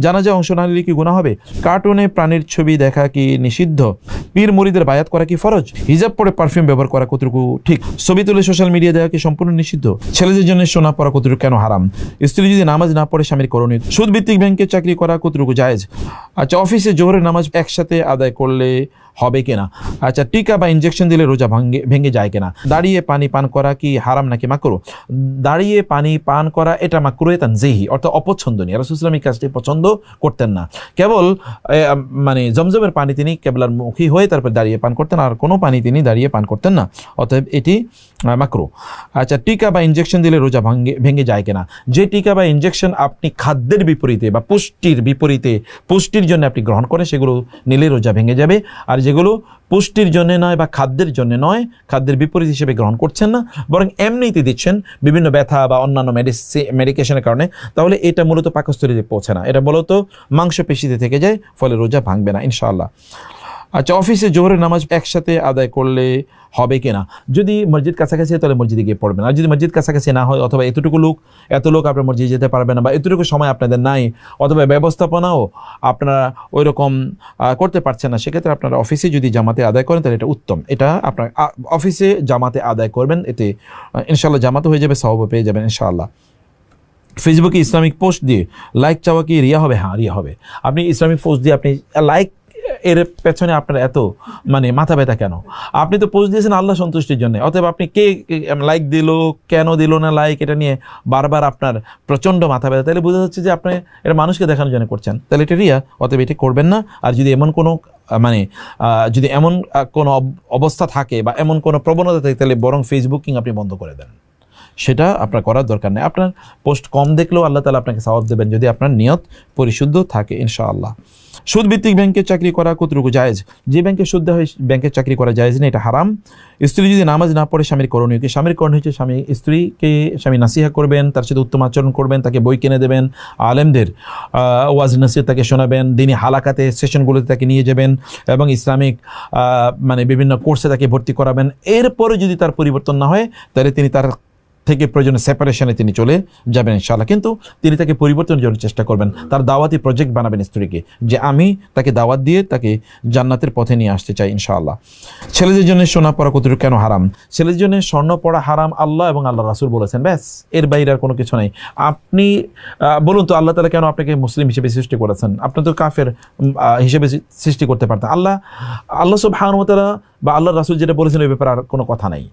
জানাজা অংশ না নিলে কি গুনাহ হবে? কার্টুনে প্রাণীর ছবি দেখা কি নিষিদ্ধ? পীর মুরিদের বায়াত করা কি ফরজ? হিজাব পরে পারফিউম ব্যবহার করা কতটুকু ঠিক? ছবি তুলে সোশ্যাল মিডিয়া দেওয়া কি সম্পূর্ণ নিষিদ্ধ? ছেলেদের জন্য সোনা পরা কতটুকু কেন হারাম? স্ত্রী যদি নামাজ না পড়ে স্বামীর করণীয়? সুদ ভিত্তিক ব্যাংকে চাকরি করা কতটুকু জায়েজ? আচ্ছা, অফিসে জোহরের নামাজ একসাথে আদায় করলে হবে কিনা? আচ্ছা, টিকা বা ইনজেকশন দিলে রোজা ভেঙে যায় কিনা? দাঁড়িয়ে পানি পান করা কি হারাম নাকি মাকরুহ? দাঁড়িয়ে পানি পান করা এটা মাকরুহে তানজিহি, অর্থাৎ অপছন্দনীয়। রাসূল সাল্লাল্লাহু আলাইহি ওয়াসাল্লাম এই কাজটি পছন্দ করতেন না। কেবল মানে জমজমের পানি তিনি কেবলার মুখী হয়ে তারপর দাঁড়িয়ে পান করতেন, আর কোনো পানি তিনি দাঁড়িয়ে পান করতেন না, অতএব এটি মাকরুহ। আচ্ছা, টিকা বা ইনজেকশন দিলে রোজা ভেঙে যায় কিনা? যে টিকা বা ইনজেকশন আপনি খাদ্যের বিপরীতে বা পুষ্টির বিপরীতে, পুষ্টির জন্য আপনি গ্রহণ করেন, সেগুলো নিলে রোজা ভেঙে যাবে। আর যেগুলো পুষ্টির জন্য নয় বা খাদ্যের জন্য নয়, খাদ্যের বিপরীত হিসেবে গ্রহণ করছেন না, বরং এমনিতে দিচ্ছেন বিভিন্ন ব্যথা বা অন্যান্য মেডিকেশনের কারণে, তাহলে এটা মূলত পাকস্থলীতে পৌঁছে না, এটা মূলত মাংসপেশিতে থেকে যায়, ফলে রোজা ভাঙবে না ইনশাআল্লাহ। আচ্ছা, অফিসে জোহরের নামাজ একসাথে আদায় করলে হবে কিনা? যদি মসজিদ কাছাকাছি হয় তাহলে মসজিদে গিয়ে পড়বেন, আর যদি মসজিদ কাছাকাছি না হয়, অথবা এত লোক আপনার মসজিদে যেতে পারবে না, বা এতটুকু সময় আপনাদের নাই, অথবা ব্যবস্থাপনাও আপনারা ওই রকম করতে পারছেন না, সেক্ষেত্রে আপনারা অফিসে যদি জামাতে আদায় করেন তাহলে এটা উত্তম। এটা আপনার অফিসে জামাতে আদায় করবেন, এতে ইনশাআল্লাহ জামাতে হয়ে যাবে, সওয়াব পেয়ে যাবেন ইনশাআল্লাহ। ফেসবুকে ইসলামিক পোস্ট দিয়ে লাইক চাওয়া কি রিয়া হবে? হ্যাঁ, রিয়া হবে। আপনি ইসলামিক পোস্ট দিয়ে আপনি লাইক, এর পেছনে আপনার এত মাথা ব্যথা কেন? আপনি তো পোস্ট দিয়েছেন আল্লাহ সন্তুষ্টির জন্য, অতএব আপনি কে লাইক দিল, কেন দিল না লাইক, এটা নিয়ে বারবার আপনার প্রচণ্ড মাথা ব্যথা, তাহলে বোঝা যাচ্ছে যে আপনি এটা মানুষকে দেখানোর জন্য করছেন, তাহলে এটা রিয়া, অতএব এটা করবেন না। আর যদি এমন কোনো যদি এমন কোনো অবস্থা থাকে বা এমন কোনো প্রবণতা থাকে, তাহলে বরং ফেসবুকিং আপনি বন্ধ করে দেন, সেটা আপনার করার দরকার নেই। আপনার পোস্ট কম দেখলেও আল্লাহ তাআলা আপনাকে সওয়াব দেবেন, যদি আপনার নিয়ত পরিশুদ্ধ থাকে ইনশাআল্লাহ। সুদ ভিত্তিক ব্যাংকে চাকরি করা কতটুকু জায়েজ? যে ব্যাংকে সুদ দেওয়া হয় ব্যাংকে চাকরি করা জায়েজ না, এটা হারাম। স্ত্রী যদি নামাজ না পড়ে স্বামীর করণীয় কি? স্বামীর করণীয় হচ্ছে স্বামী নাসিহা করবেন, তার সাথে উত্তম আচরণ করবেন, তাকে বই কিনে দেবেন, আলেমদের ওয়াজ নসিহত তাকে শোনাবেন, দিনী হালাকাতে সেশনগুলোতে তাকে নিয়ে যাবেন, এবং ইসলামিক বিভিন্ন কোর্সে তাকে ভর্তি করাবেন। এরপরে যদি তার পরিবর্তন না হয়, তাহলে তিনি তার থেকে প্রয়োজনে সেপারেশনে তিনি চলে যাবেন ইনশাআল্লাহ, কিন্তু তিনি তাকে পরিবর্তনের জন্য চেষ্টা করবেন, তার দাওয়াতি প্রজেক্ট বানাবেন স্ত্রীকে, যে আমি তাকে দাওয়াত দিয়ে তাকে জান্নাতের পথে নিয়ে আসতে চাই ইনশাআল্লাহ। ছেলেদের জন্য সোনা পরা কতটুকু কেন হারাম? ছেলেদের জন্য স্বর্ণ পরা হারাম আল্লাহ এবং আল্লাহ রাসূল বলেছেন, ব্যাস, এর বাইরে আর কোনো কিছু নাই। আপনি বলুন তো, আল্লাহ তাআলা কেন আপনাকে মুসলিম হিসেবে সৃষ্টি করেছেন? আপনি তো কাফের হিসেবে সৃষ্টি করতে পারতেন। আল্লাহ সুবহানাহু ওয়া তাআলা বা আল্লাহ রাসূল যেটা বলেছেন ওই ব্যাপারে আর কোনো কথা নাই।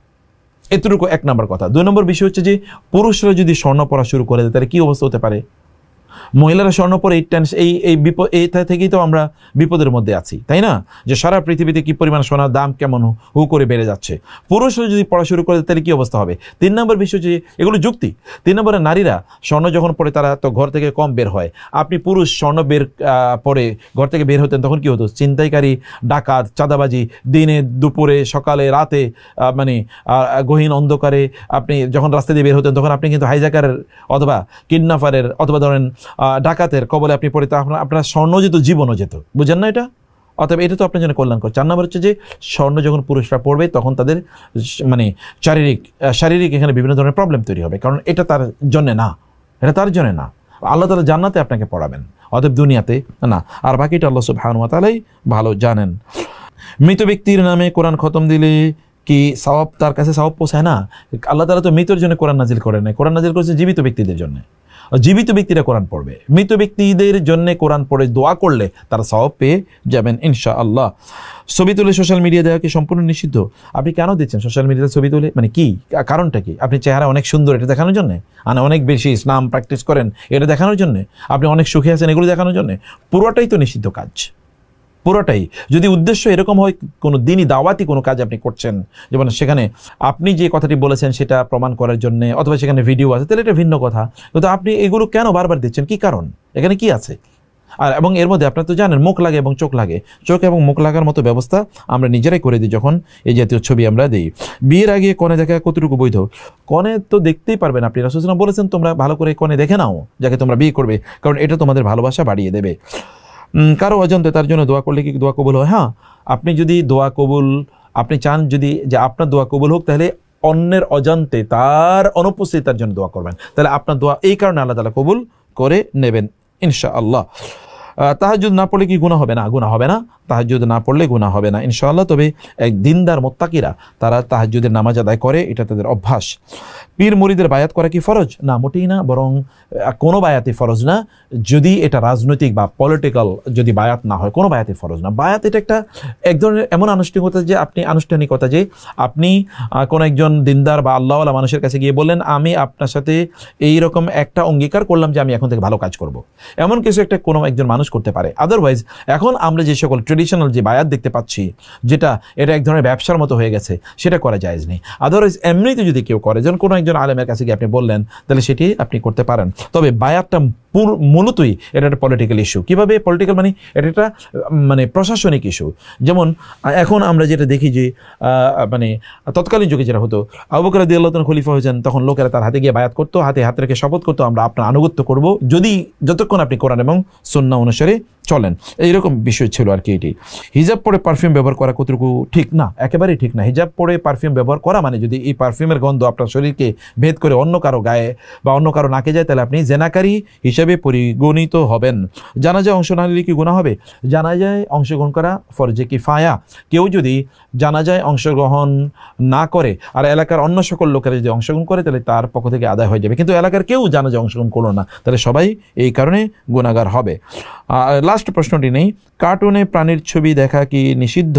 এতটুকু এক নম্বর কথা। 2 নম্বর বিষয় হচ্ছে যে পুরুষরা যদি স্বর্ণ পরা শুরু করে দেয়, তাহলে কি অবস্থা হতে পারে? মহিলারা স্বর্ণ পরে এইটা থেকেই তো আমরা বিপদের মধ্যে আছি, তাই না? যে সারা পৃথিবীতে কি পরিমাণ সোনার দাম কেমন হু করে বেড়ে যাচ্ছে। পুরুষরা যদি পড়া শুরু করে তাহলে কি অবস্থা হবে? 3 নম্বর বিষয় যে এগুলো যুক্তি। 3 নম্বরে নারীরা স্বর্ণ যখন পরে তারা তো ঘর থেকে কম বের হয়। আপনি পুরুষ স্বর্ণ পরে ঘর থেকে বের হতেন, তখন কি হতো? ছিনতাইকারী, ডাকাত, চাঁদাবাজি, দিনে দুপুরে সকালে রাতে গহীন অন্ধকারে আপনি যখন রাস্তা দিয়ে বের হতেন, তখন আপনি কিন্তু হাইজ্যাকারের অথবা কিডন্যাপারের অথবা ধরেন ডাকাতের কবলে আপনি পড়ে, আপনার স্বর্ণ যেত, জীবনও যেত। বুঝেন না এটা? অতএব এটা তো আপনার জন্য কল্যাণকর। 4 নম্বর হচ্ছে যে স্বর্ণ যখন পুরুষরা পড়বে, তখন তাদের শারীরিক এখানে বিভিন্ন ধরনের প্রবলেম তৈরি হবে, কারণ এটা তার জন্য না, এটা তার জন্য না। আল্লাহ তাআলা জান্নাতে আপনাকে পড়াবেন, অতএব দুনিয়াতে না। আর বাকিটা আল্লাহ সুবহানাহু ওয়া তাআলাই ভালো জানেন। মৃত ব্যক্তির নামে কোরআন খতম দিলে কি সওয়াব তার কাছে সওয়াব পৌঁছায় না? আল্লাহ তাআলা তো মৃতর জন্য কোরআন নাজিল করেন না, কোরআন নাজিল করেছে জীবিত ব্যক্তিদের জন্য। জীবিত ব্যক্তিরা কোরআন পড়বে, মৃত ব্যক্তিদের জন্য কোরআন পড়ে দোয়া করলে তারা সওয়াব পেয়ে যাবেন ইনশাআল্লাহ। ছবি তুলে সোশ্যাল মিডিয়া দেওয়া কি সম্পূর্ণ নিষিদ্ধ? আপনি কেন দিচ্ছেন সোশ্যাল মিডিয়াতে ছবি তুলে? কি কারণটা কি? আপনি চেহারা অনেক সুন্দর এটা দেখানোর জন্য? অনেক বেশি ইসলাম প্র্যাকটিস করেন এটা দেখানোর জন্য? আপনি অনেক সুখী আছেন এগুলো দেখানোর জন্য? পুরোটাই তো নিষিদ্ধ কাজ, পুরোটাই। যদি উদ্দেশ্য এরকম হয়, কোনো দিনই দাওয়াতি কোনো কাজ আপনি করছেন, যেমন সেখানে আপনি যে কথাটি বলেছেন সেটা প্রমাণ করার জন্য, অথবা সেখানে ভিডিও আছে, তাহলে এটা ভিন্ন কথা। কিন্তু আপনি এগুলো কেন বারবার দিচ্ছেন? কি কারণ? এখানে কি আছে? এবং এর মধ্যে আপনারা তো জানেন মুখ লাগে এবং চোখ লাগে, চোখ এবং মুখ লাগার মতো ব্যবস্থা আমরা নিজেরাই করে দিই যখন এই জাতীয় ছবি আমরা দিই। বিয়ের আগে কনে দেখা কতটুকু বৈধ? কনে তো দেখতেই পারবেন আপনি, রাসূল সাল্লাল্লাহু আলাইহি ওয়াসাল্লাম বলেছেন তোমরা ভালো করে কনে দেখে নাও যাকে তোমরা বিয়ে করবে, কারণ এটা তোমাদের ভালোবাসা বাড়িয়ে দেবে। কারো অজান্তে তার জন্য দোয়া করলে কি দোয়া কবুল হয়? হ্যাঁ, আপনি যদি দোয়া কবুল আপনি চান, যদি যে আপনার দোয়া কবুল হোক, তাহলে অন্যের অজান্তে তার অনুপস্থিতি তার জন্য দোয়া করবেন, তাহলে আপনার দোয়া এই কারণে আল্লাহ তাআলা কবুল করে নেবেন। ইনশাআল্লাহ। তাহাজ্জুদ না পড়লে কি গুনাহ হবে না? গুনাহ হবে না, তাহাজ্জুদ না পড়লে গুনাহ হবে না ইনশাআল্লাহ। তবে এক দিনদার মুত্তাকিরা তারা তাহাজ্জুদের নামাজ আদায় করে, এটা তাদের অভ্যাস। পীর মুরিদের বায়াত করা কি ফরজ? না, মোটেই না, বরং কোনো বায়াতই ফরজ না, যদি এটা রাজনৈতিক বা পলিটিক্যাল যদি বায়াত না হয়, কোনো বায়াতই ফরজ না। বায়াত এটা একটা এক ধরনের এমন আনুষ্ঠানিকতা যে আপনি কোনো একজন দিনদার বা আল্লাহওয়ালা মানুষের কাছে গিয়ে বললেন, আমি আপনার সাথে এইরকম একটা অঙ্গীকার করলাম যে আমি এখন থেকে ভালো কাজ করব, এমন কিছু একটা কোনো একজন মানুষ করতে পারে। আদারওয়াইজ এখন আমরা যে সকল ট্রেডিশনাল যে বায়াত দেখতে পাচ্ছি, এটা এক ধরনের ব্যবসার মতো হয়ে গেছে, সেটা করা জায়েজ নেই। আদারওয়াইজ এমনিতে যদি কেউ করে, যেমন কোনো একজন আলেমের কাছে গিয়ে আপনি বললেন, তাহলে সেটি আপনি করতে পারেন। তবে বায়াতটা মূলতই এটা একটা পলিটিক্যাল ইস্যু। কীভাবে পলিটিক্যাল? মানে এটা একটা প্রশাসনিক ইস্যু। যেমন এখন আমরা যেটা দেখি যে তৎকালীন যুগে যেটা হতো, আবু বকর রাদিয়াল্লাহু তাআলা খলিফা হয়েছেন, তখন লোকেরা তার হাতে গিয়ে বায়াত করতো, হাতে হাত রেখে শপথ করতো, আমরা আপনার আনুগত্য করব যতক্ষণ আপনি কোরআন এবং সুন্নাহ অনুসারে চলেন। এইরকম বিষয় ছিল আর কি। এটি হিজাব পরে পারফিউম ব্যবহার করা কতটুকু ঠিক? না, একেবারেই ঠিক না। হিজাব পরে পারফিউম ব্যবহার করা মানে যদি এই পারফিউমের গন্ধ আপনার শরীরকে ভেদ করে অন্য কারো গায়ে বা অন্য কারো নাকে যায়, তাহলে আপনি জেনাকারী হিসাবে পরিগণিত হবেন। জানাজায় অংশ না নিলে কি গুনাহ হবে? জানাজায় অংশগ্রহণ করা ফরজে কিফায়া। কেউ যদি জানাজায় অংশগ্রহণ না করে আর এলাকার অন্য সকল লোকেরা যদি অংশগ্রহণ করে, তাহলে তার পক্ষ থেকে আদায় হয়ে যাবে। কিন্তু এলাকার কেউ জানাজায় অংশগ্রহণ করলো না, তাহলে সবাই এই কারণে গুনাহগার হবে। লাস্ট প্রশ্নটি নেই, কার্টুনে প্রাণীর ছবি দেখা কি নিষিদ্ধ?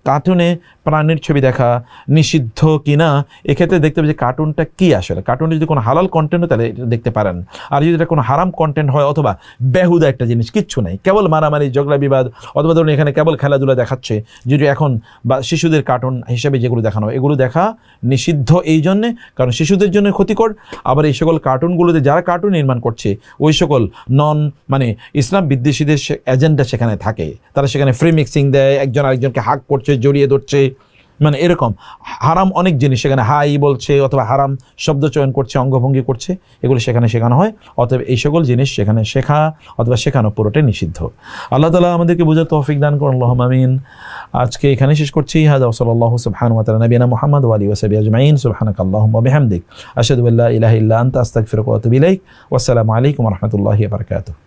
কার্টুনে প্রাণীর ছবি দেখা নিষিদ্ধ কিনা, এক্ষেত্রে দেখতে হবে যে কার্টুনটা কি আসলে। কার্টুনে যদি কোনো হালাল কন্টেন্ট হয় তাহলে এটা দেখতে পারেন, আর যদি এটা কোনো হারাম কন্টেন্ট হয় অথবা বেহুদা একটা জিনিস, কিচ্ছু নাই, কেবল মারামারি ঝগড়া বিবাদ, অথবা ধরুন এখানে কেবল খেলাধুলা দেখাচ্ছে, যদি এখন বা শিশুদের কার্টুন হিসেবে যেগুলো দেখানো, এগুলো দেখা নিষিদ্ধ এই জন্যে কারণ শিশুদের জন্য ক্ষতিকর। আবার এই সকল কার্টুনগুলোতে যারা কার্টুন নির্মাণ করছে, ওই সকল ইসলাম বিদ্বেষীদের এজেন্ডা সেখানে থাকে, তারা সেখানে ফ্রি মিক্সিং দেয়, একজন আরেকজনকে হাক করছে, জড়িয়ে ধরছে, এরকম হারাম অনেক জিনিস সেখানে হাই বলছে অথবা হারাম শব্দ চয়ন করছে, অঙ্গভঙ্গি করছে, এগুলো সেখানে শেখানো হয়। অতএব এই সকল জিনিস সেখানে শেখা অথবা শেখানো পুরোটাই নিষিদ্ধ। আল্লাহ তাআলা আমাদেরকে বুঝার তৌফিক দান করুন, আল্লাহুম্মা আমিন। আজকে এখানে শেষ করছি। হাদা সাল্লাল্লাহু সুবহানাহু ওয়া তাআলা নবিয়ানা মুহাম্মদ ওয়া আলিহি ওয়া সাহবিহি আজমাইন। সুবহানাকাল্লাহুম্মা ওয়া বিহামদিক আশহাদু আল্লা ইলাহা ইল্লা আনতা আস্তাগফিরুকা ওয়া আতুবু ইলাইক। ওয়া আসসালামু আলাইকুম ওয়া রাহমাতুল্লাহি ওয়া বারাকাতুহু।